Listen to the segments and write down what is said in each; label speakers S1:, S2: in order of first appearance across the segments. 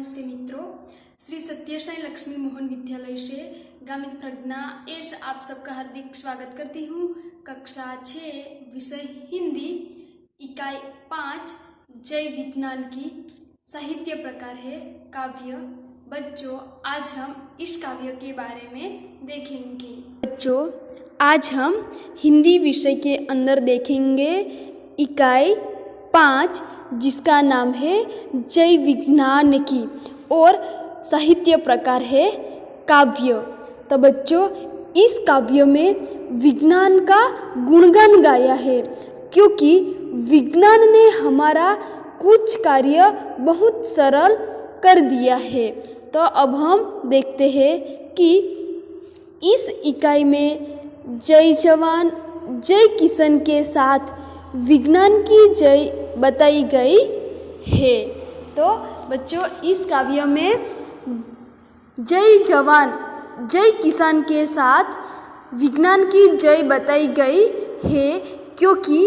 S1: नमस्ते मित्रों, श्री सत्यसाई लक्ष्मी मोहन विद्यालय से गामित प्रज्ञा एस आप सबका हार्दिक स्वागत करती हूँ। कक्षा 6 विषय हिंदी इकाई 5 जय विज्ञान की साहित्य प्रकार है काव्य। बच्चों, आज हम इस काव्य के बारे में देखेंगे। बच्चों, आज हम हिंदी विषय के अंदर देखेंगे इकाई 5 जिसका नाम है जय विज्ञान की और साहित्य प्रकार है काव्य। तो बच्चों, इस काव्य में विज्ञान का गुणगान गाया है क्योंकि विज्ञान ने हमारा कुछ कार्य बहुत सरल कर दिया है। तो अब हम देखते हैं कि इस इकाई में जय जवान जय किसान के साथ विज्ञान की जय बताई गई है। तो बच्चों, इस काव्य में जय जवान जय किसान के साथ विज्ञान की जय बताई गई है क्योंकि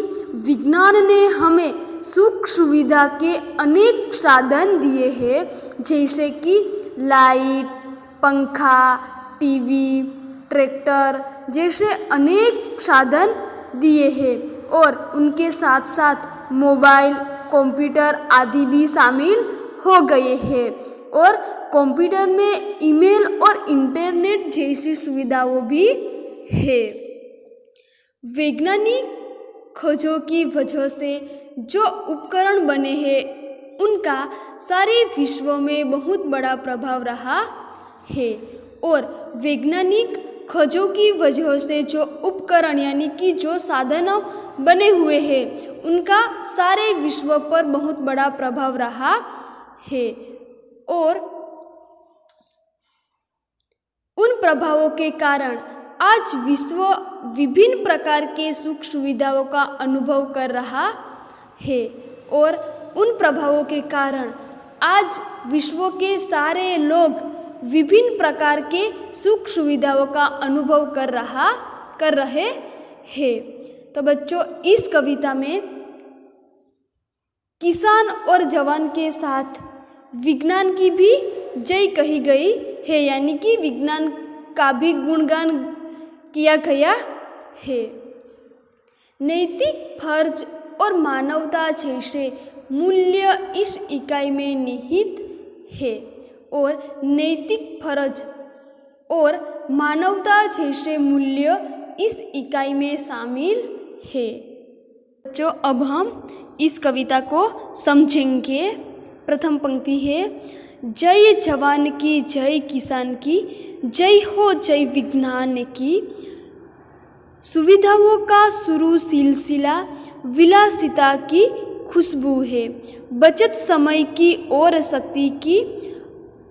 S1: विज्ञान ने हमें सुख सुविधा के अनेक साधन दिए हैं, जैसे कि लाइट, पंखा, टीवी, ट्रैक्टर जैसे अनेक साधन दिए हैं और उनके साथ साथ मोबाइल, कंप्यूटर आदि भी शामिल हो गए हैं और कंप्यूटर में ईमेल और इंटरनेट जैसी सुविधाओं भी है। वैज्ञानिक खोजों की वजह से जो उपकरण बने हैं उनका सारे विश्व में बहुत बड़ा प्रभाव रहा है और वैज्ञानिक खोजों की वजह से जो उपकरण यानी कि जो साधन बने हुए हैं उनका सारे विश्व पर बहुत बड़ा प्रभाव रहा है और उन प्रभावों के कारण आज विश्व विभिन्न प्रकार के सुख सुविधाओं का अनुभव कर रहा है और उन प्रभावों के कारण आज विश्व के सारे लोग विभिन्न प्रकार के सुख सुविधाओं का अनुभव कर रहे हैं। तो बच्चों, इस कविता में किसान और जवान के साथ विज्ञान की भी जय कही गई है, यानी कि विज्ञान का भी गुणगान किया गया है। नैतिक फर्ज और मानवता जैसे मूल्य इस इकाई में निहित है और नैतिक फर्ज और मानवता जैसे मूल्य इस इकाई में शामिल है। जो अब हम इस कविता को समझेंगे। प्रथम पंक्ति है, जय जवान की जय किसान की, जय हो जय विज्ञान की। सुविधाओं का शुरू सिलसिला विलासिता की खुशबू है, बचत समय की और शक्ति की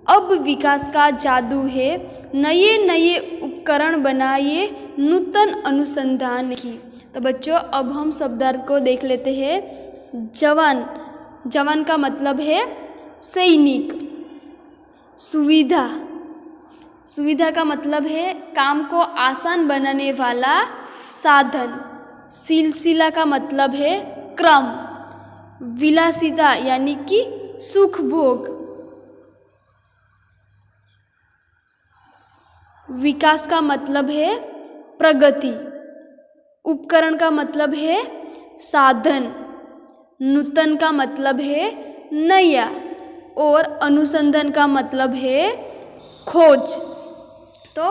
S1: अब विकास का जादू है। नए नए उपकरण बनाए नूतन अनुसंधान की। तो बच्चों, अब हम शब्दार्थ को देख लेते हैं। जवान, जवान का मतलब है सैनिक। सुविधा, सुविधा का मतलब है काम को आसान बनाने वाला साधन। सिलसिला का मतलब है क्रम। विलासिता यानी कि सुख भोग। विकास का मतलब है प्रगति। उपकरण का मतलब है साधन। नूतन का मतलब है नया और अनुसंधान का मतलब है खोज। तो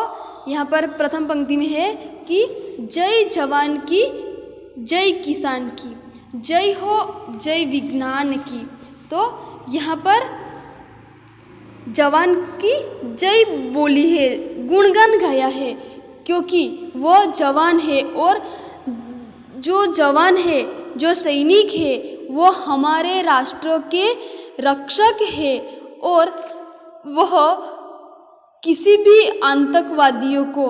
S1: यहाँ पर प्रथम पंक्ति में है कि जय जवान की जय किसान की, जय हो जय विज्ञान की। तो यहाँ पर जवान की जय बोली है, गुणगान गाया है क्योंकि वो जवान है और जो जवान है, जो सैनिक है, वो हमारे राष्ट्र के रक्षक है और वह किसी भी आतंकवादियों को,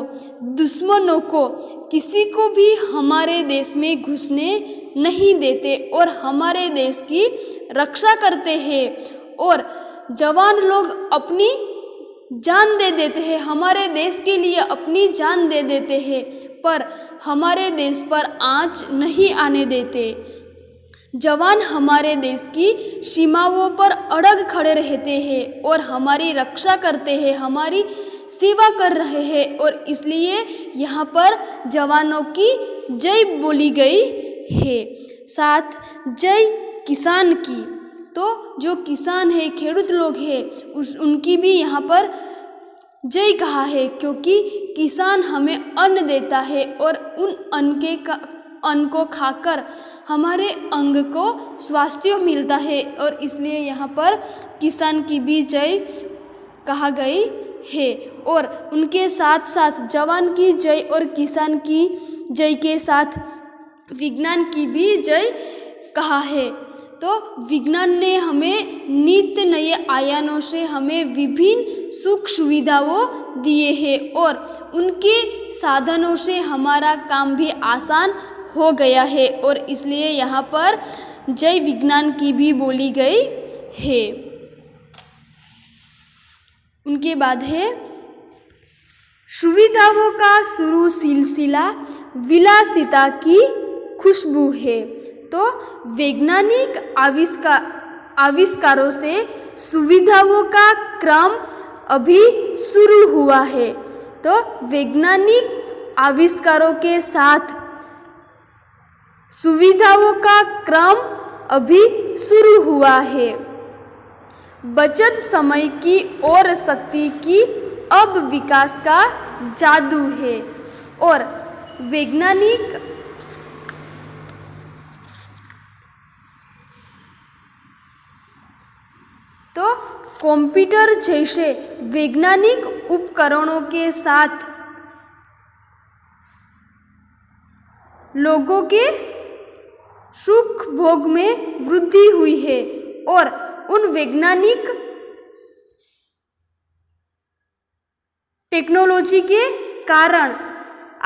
S1: दुश्मनों को, किसी को भी हमारे देश में घुसने नहीं देते और हमारे देश की रक्षा करते हैं और जवान लोग अपनी जान दे देते हैं, हमारे देश के लिए अपनी जान दे देते हैं, पर हमारे देश पर आँच नहीं आने देते। जवान हमारे देश की सीमाओं पर अड़ग खड़े रहते हैं और हमारी रक्षा करते हैं, हमारी सेवा कर रहे हैं और इसलिए यहाँ पर जवानों की जय बोली गई है। साथ जय किसान की, तो जो किसान है, खेडूत लोग हैं, उनकी भी यहाँ पर जय कहा है, क्योंकि किसान हमें अन्न देता है और उन अन्न को खाकर हमारे अंग को स्वास्थ्य मिलता है और इसलिए यहाँ पर किसान की भी जय कहा गई है। और उनके साथ साथ जवान की जय और किसान की जय के साथ विज्ञान की भी जय कहा है। तो विज्ञान ने हमें नित्य नए आयामों से हमें विभिन्न सुख सुविधाओं दिए हैं और उनके साधनों से हमारा काम भी आसान हो गया है और इसलिए यहाँ पर जय विज्ञान की भी बोली गई है। उनके बाद है सुविधाओं का शुरू सिलसिला विलासिता की खुशबू है। तो वैज्ञानिक आविष्कारों से सुविधाओं का क्रम अभी शुरू हुआ है। तो वैज्ञानिक आविष्कारों के साथ सुविधाओं का क्रम अभी शुरू हुआ है। बचत समय की और शक्ति की अब विकास का जादू है और वैज्ञानिक तो कंप्यूटर जैसे वैज्ञानिक उपकरणों के साथ लोगों के सुख भोग में वृद्धि हुई है और उन वैज्ञानिक टेक्नोलॉजी के कारण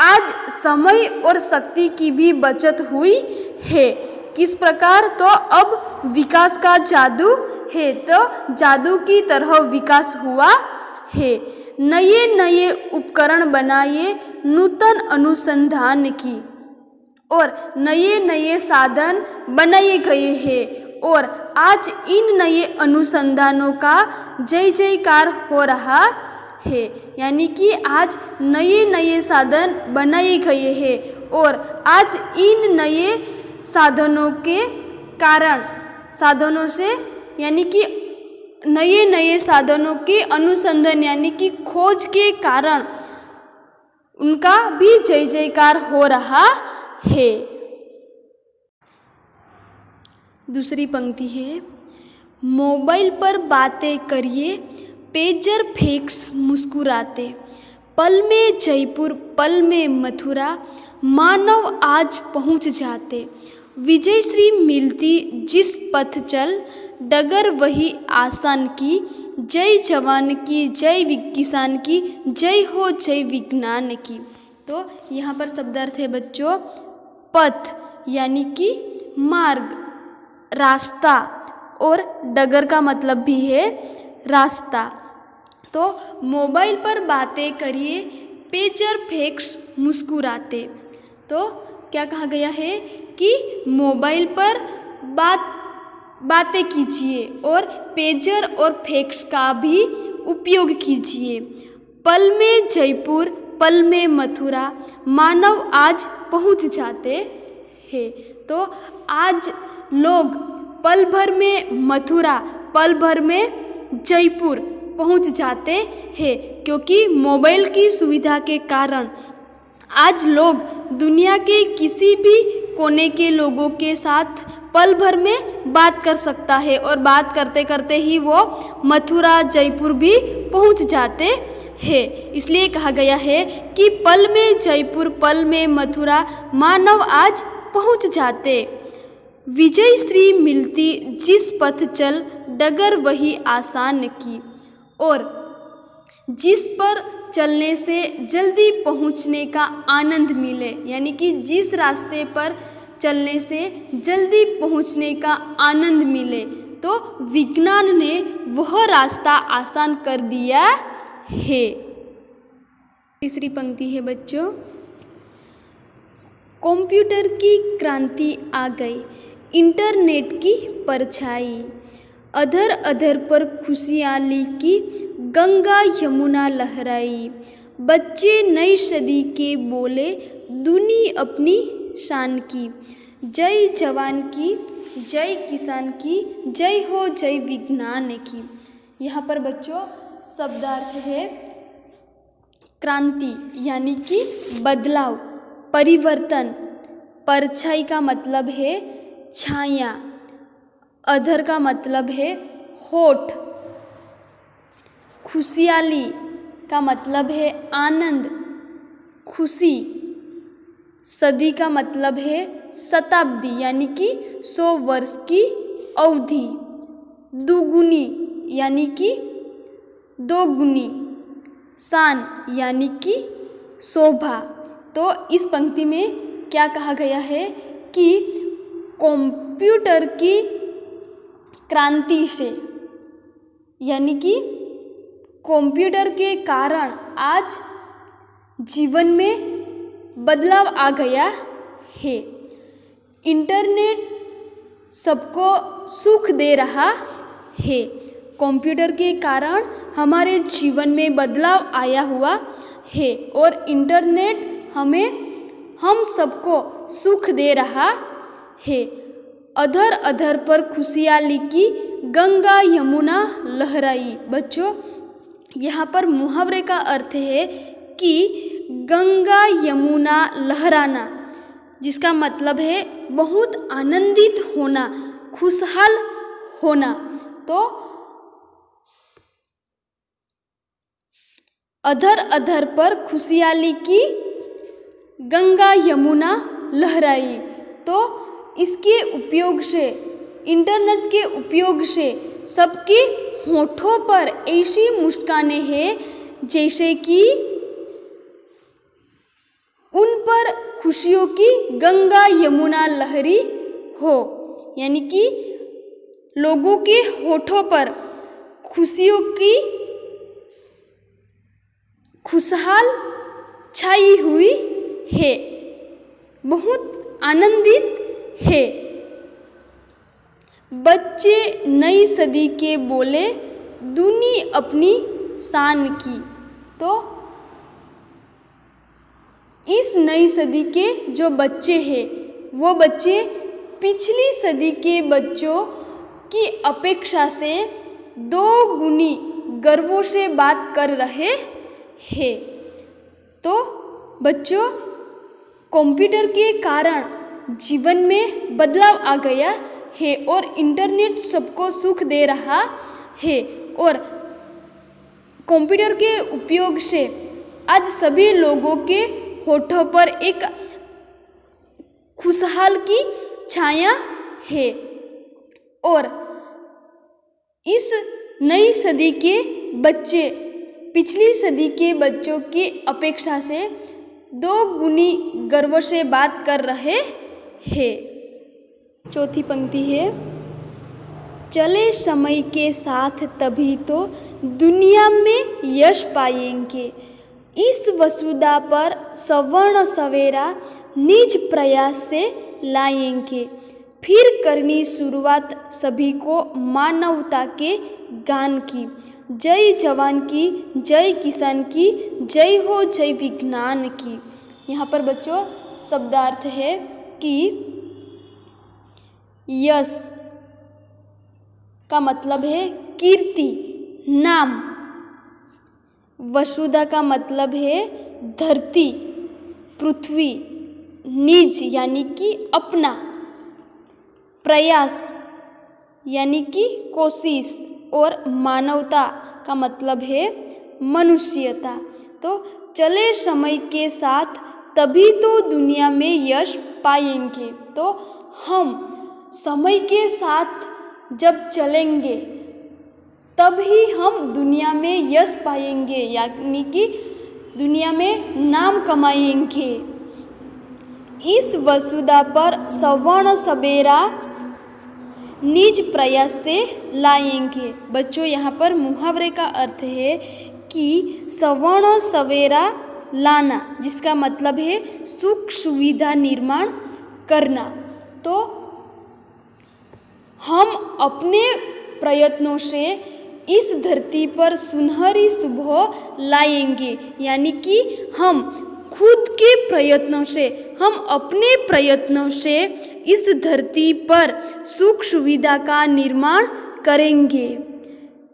S1: आज समय और शक्ति की भी बचत हुई है। किस प्रकार? तो अब विकास का जादू है, तो जादू की तरह विकास हुआ है। नए नए उपकरण बनाए, नूतन अनुसंधान की और नए नए साधन बनाए गए हैं और आज इन नए अनुसंधानों का जय जयकार हो रहा है। यानी कि आज नए नए साधन बनाए गए हैं और आज इन नए साधनों के कारण, साधनों से यानी कि नए नए साधनों के अनुसंधान यानी कि खोज के कारण उनका भी जय जयकार हो रहा है। दूसरी पंक्ति है, मोबाइल पर बातें करिए, पेजर फेंक्स मुस्कुराते, पल में जयपुर पल में मथुरा, मानव आज पहुँच जाते, विजय श्री मिलती जिस पथ चल, डगर वही आसान की, जय जवान की जय किसान की, जय हो जय विज्ञान की। तो यहाँ पर शब्दार्थ है बच्चों, पथ यानी कि मार्ग, रास्ता और डगर का मतलब भी है रास्ता। तो मोबाइल पर बातें करिए, पेजर फेंक्स मुस्कुराते। तो क्या कहा गया है कि मोबाइल पर बातें कीजिए और पेजर और फैक्स का भी उपयोग कीजिए। पल में जयपुर पल में मथुरा, मानव आज पहुंच जाते हैं। तो आज लोग पल भर में मथुरा, पल भर में जयपुर पहुंच जाते हैं, क्योंकि मोबाइल की सुविधा के कारण आज लोग दुनिया के किसी भी कोने के लोगों के साथ पल भर में बात कर सकता है और बात करते करते ही वो मथुरा जयपुर भी पहुंच जाते हैं। इसलिए कहा गया है कि पल में जयपुर पल में मथुरा, मानव आज पहुंच जाते, विजय श्री मिलती जिस पथ चल, डगर वही आसान की। और जिस पर चलने से जल्दी पहुंचने का आनंद मिले, यानी कि जिस रास्ते पर चलने से जल्दी पहुंचने का आनंद मिले, तो विज्ञान ने वह रास्ता आसान कर दिया है। तीसरी पंक्ति है बच्चों, कंप्यूटर की क्रांति आ गई, इंटरनेट की परछाई। अधर अधर पर खुशहाली की गंगा यमुना लहराई। बच्चे नई सदी के बोले दुनी अपनी शान की। जय जवान की, जय किसान की, जय हो जय विज्ञान की। यहाँ पर बच्चों शब्दार्थ है क्रांति यानी कि बदलाव, परिवर्तन। परछाई का मतलब है छाया। अधर का मतलब है होठ। खुशहाली का मतलब है आनंद, खुशी। सदी का मतलब है शताब्दी यानी कि 100 वर्ष की अवधि। दुगुनी यानी कि दोगुनी। शान यानी कि शोभा। तो इस पंक्ति में क्या कहा गया है कि कंप्यूटर की क्रांति से यानी कि कंप्यूटर के कारण आज जीवन में बदलाव आ गया है। इंटरनेट सबको सुख दे रहा है। कंप्यूटर के कारण हमारे जीवन में बदलाव आया हुआ है और इंटरनेट हम सबको सुख दे रहा है। अधर अधर पर खुशहाली की गंगा यमुना लहराई। बच्चों यहाँ पर मुहावरे का अर्थ है कि गंगा यमुना लहराना, जिसका मतलब है बहुत आनंदित होना, खुशहाल होना। तो अधर अधर पर खुशहाली की गंगा यमुना लहराई। तो इसके उपयोग से, इंटरनेट के उपयोग से सबके होठों पर ऐसी मुस्कानें हैं जैसे कि उन पर खुशियों की गंगा यमुना लहरी हो। यानी कि लोगों के होठों पर खुशियों की खुशहाल छाई हुई है, बहुत आनंदित है। बच्चे नई सदी के बोले दुनी अपनी शान की। तो इस नई सदी के जो बच्चे हैं वो बच्चे पिछली सदी के बच्चों की अपेक्षा से 2 गुनी गर्वों से बात कर रहे हैं। तो बच्चों कंप्यूटर के कारण जीवन में बदलाव आ गया है और इंटरनेट सबको सुख दे रहा है और कंप्यूटर के उपयोग से आज सभी लोगों के होठों पर एक खुशहाल की छाया है और इस नई सदी के बच्चे पिछली सदी के बच्चों की अपेक्षा से 2 गुनी गर्व से बात कर रहे हैं। चौथी पंक्ति है, चले समय के साथ तभी तो दुनिया में यश पाएंगे। इस वसुधा पर सवर्ण सवेरा निज प्रयास से लाएंगे। फिर करनी शुरुआत सभी को मानवता के गान की। जय जवान की, जय किसान की, जय हो जय विज्ञान की। यहाँ पर बच्चों शब्दार्थ है कि यश का मतलब है कीर्ति, नाम। वसुधा का मतलब है धरती, पृथ्वी। निज यानी कि अपना, प्रयास यानी कि कोशिश और मानवता का मतलब है मनुष्यता। तो चले समय के साथ तभी तो दुनिया में यश पाएंगे। तो हम समय के साथ जब चलेंगे तभी हम दुनिया में यश पाएंगे, यानी कि दुनिया में नाम कमाएंगे। इस वसुधा पर सवर्ण सवेरा निज प्रयास से लाएंगे। बच्चों यहाँ पर मुहावरे का अर्थ है कि सवर्ण सवेरा लाना, जिसका मतलब है सुख सुविधा निर्माण करना। तो हम अपने प्रयत्नों से इस धरती पर सुनहरी सुबह लाएंगे। यानी कि हम खुद के प्रयत्नों से, हम अपने प्रयत्नों से इस धरती पर सुख सुविधा का निर्माण करेंगे।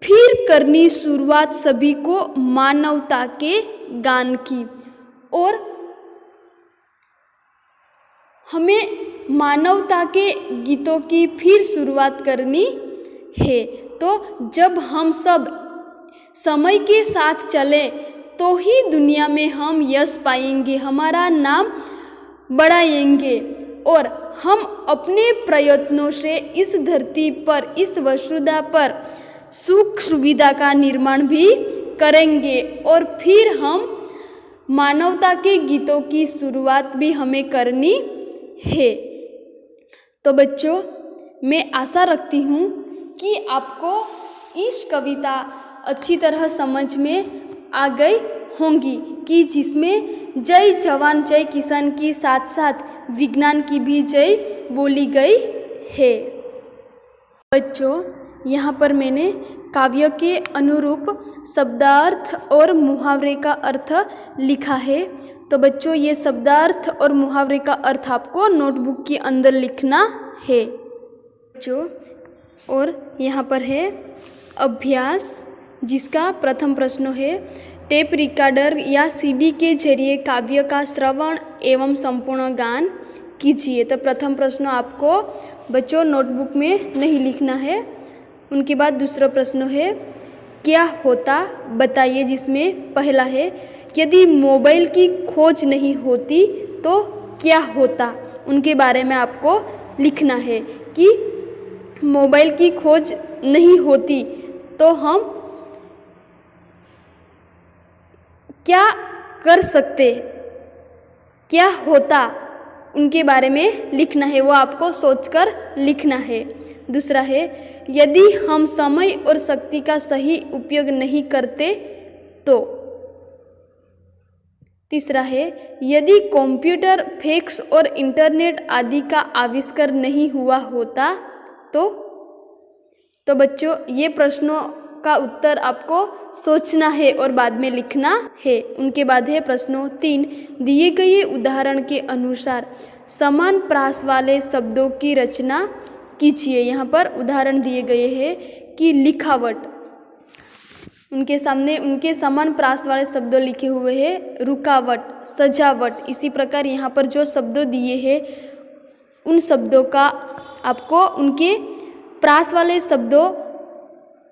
S1: फिर करनी शुरुआत सभी को मानवता के गान की। और हमें मानवता के गीतों की फिर शुरुआत करनी है। तो जब हम सब समय के साथ चलें तो ही दुनिया में हम यश पाएंगे, हमारा नाम बढ़ाएंगे। और हम अपने प्रयत्नों से इस धरती पर, इस वसुधा पर सुख सुविधा का निर्माण भी करेंगे। और फिर हम मानवता के गीतों की शुरुआत भी हमें करनी है। तो बच्चों, मैं आशा रखती हूँ कि आपको इस कविता अच्छी तरह समझ में आ गई होंगी, कि जिसमें जय जवान जय किसान के साथ साथ विज्ञान की भी जय बोली गई है। बच्चों, यहाँ पर मैंने काव्य के अनुरूप शब्दार्थ और मुहावरे का अर्थ लिखा है। तो बच्चों, ये शब्दार्थ और मुहावरे का अर्थ आपको नोटबुक के अंदर लिखना है बच्चों। और यहाँ पर है अभ्यास, जिसका प्रथम प्रश्न है, टेप रिकॉर्डर या सीडी के जरिए काव्य का श्रवण एवं संपूर्ण गान कीजिए। तो प्रथम प्रश्न आपको बच्चों नोटबुक में नहीं लिखना है। उनके बाद दूसरा प्रश्न है, क्या होता बताइए, जिसमें पहला है, यदि मोबाइल की खोज नहीं होती तो क्या होता। उनके बारे में आपको लिखना है कि मोबाइल की खोज नहीं होती तो हम क्या कर सकते, क्या होता, उनके बारे में लिखना है, वो आपको सोचकर लिखना है। दूसरा है, यदि हम समय और शक्ति का सही उपयोग नहीं करते तो। तीसरा है, यदि कंप्यूटर, फैक्स और इंटरनेट आदि का आविष्कार नहीं हुआ होता तो बच्चों, ये प्रश्नों का उत्तर आपको सोचना है और बाद में लिखना है। उनके बाद है प्रश्न 3, दिए गए उदाहरण के अनुसार समान प्रास वाले शब्दों की रचना कीजिए। यहाँ पर उदाहरण दिए गए हैं कि लिखावट, उनके सामने उनके समान प्रास वाले शब्द लिखे हुए हैं, रुकावट, सजावट। इसी प्रकार यहाँ पर जो शब्द दिए हैं उन शब्दों का आपको उनके प्रास वाले शब्दों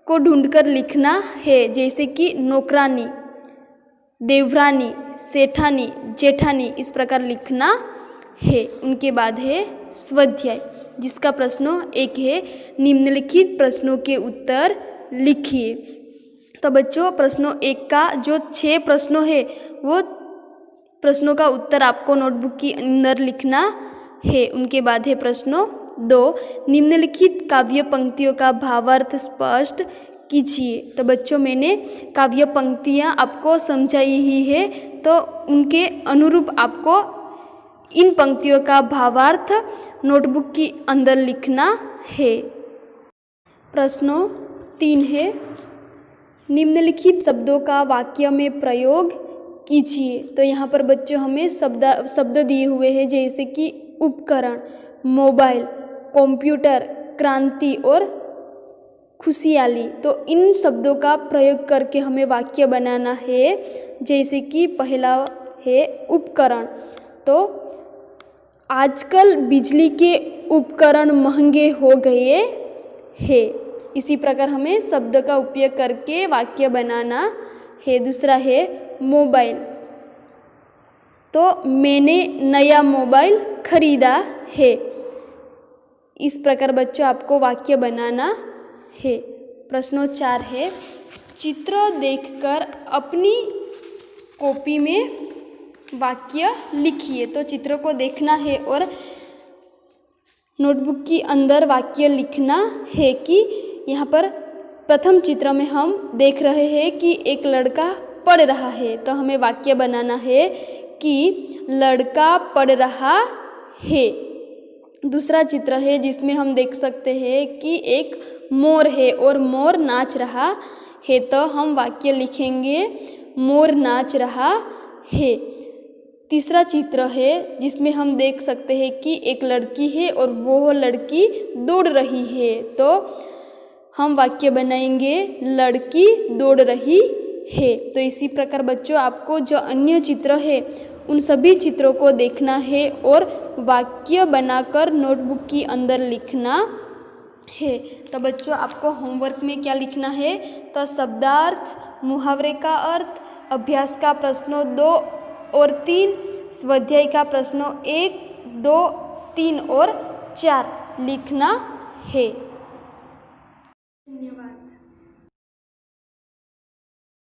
S1: को ढूंढकर लिखना है, जैसे कि नौकरानी, देवरानी, सेठानी, जेठानी, इस प्रकार लिखना है। उनके बाद है स्वाध्याय, जिसका प्रश्न 1 है, निम्नलिखित प्रश्नों के उत्तर लिखिए। तो बच्चों, प्रश्नों 1 का जो 6 प्रश्नों है वो प्रश्नों का उत्तर आपको नोटबुक के अंदर लिखना है। उनके बाद है प्रश्न 2, निम्नलिखित काव्य पंक्तियों का भावार्थ स्पष्ट कीजिए। तो बच्चों, मैंने काव्य पंक्तियाँ आपको समझाई ही है, तो उनके अनुरूप आपको इन पंक्तियों का भावार्थ नोटबुक के अंदर लिखना है। प्रश्न 3 है, निम्नलिखित शब्दों का वाक्य में प्रयोग कीजिए। तो यहाँ पर बच्चों हमें शब्द दिए हुए हैं, जैसे कि उपकरण, मोबाइल, कंप्यूटर, क्रांति और खुशहाली। तो इन शब्दों का प्रयोग करके हमें वाक्य बनाना है। जैसे कि पहला है उपकरण, तो आजकल बिजली के उपकरण महंगे हो गए हैं। इसी प्रकार हमें शब्द का उपयोग करके वाक्य बनाना है। दूसरा है मोबाइल, तो मैंने नया मोबाइल खरीदा है। इस प्रकार बच्चों आपको वाक्य बनाना है। प्रश्न 4 है, चित्र देखकर अपनी कॉपी में वाक्य लिखिए। तो चित्र को देखना है और नोटबुक के अंदर वाक्य लिखना है कि यहाँ पर प्रथम चित्र में हम देख रहे हैं कि एक लड़का पढ़ रहा है। तो हमें वाक्य बनाना है कि लड़का पढ़ रहा है। दूसरा चित्र है जिसमें हम देख सकते हैं कि एक मोर है और मोर नाच रहा है। तो हम वाक्य लिखेंगे मोर नाच रहा है। तीसरा चित्र है जिसमें हम देख सकते हैं कि एक लड़की है और वो लड़की दौड़ रही है। तो हम वाक्य बनाएंगे लड़की दौड़ रही है। तो इसी प्रकार बच्चों आपको जो अन्य चित्र है उन सभी चित्रों को देखना है और वाक्य बनाकर नोटबुक के अंदर लिखना है। तो बच्चों आपको होमवर्क में क्या लिखना है, तो शब्दार्थ, मुहावरे का अर्थ, अभ्यास का प्रश्नों 2 और 3, स्वाध्याय का प्रश्नों 1, 2, 3 और 4 लिखना है।